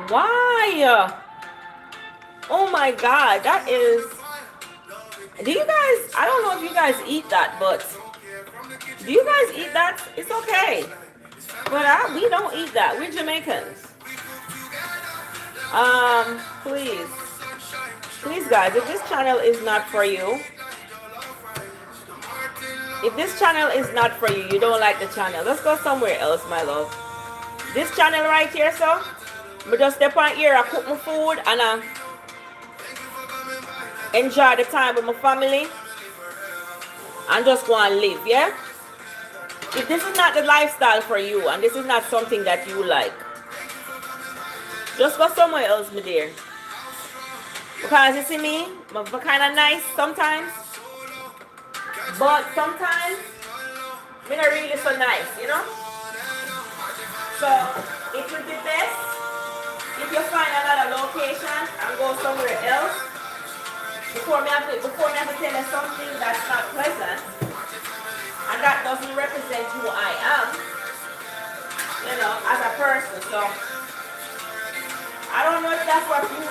Why? Oh my God, that is. Do you guys? I don't know if you guys eat that, but do you guys eat that? It's okay, but we don't eat that. We're Jamaicans. Please, please, guys, if this channel is not for you, if this channel is not for you, you don't like the channel, let's go somewhere else, my love. This channel right here, so me just step on here, I cook my food and I enjoy the time with my family and just go and live, yeah? If this is not the lifestyle for you and this is not something that you like, just go somewhere else, my dear. Because you see me, I'm kind of nice sometimes, but sometimes I'm not really so nice, you know? So it would be best if you find another location and go somewhere else before me have to tell you something that's not pleasant and that doesn't represent who I am, you know, as a person. So I don't know if that's what you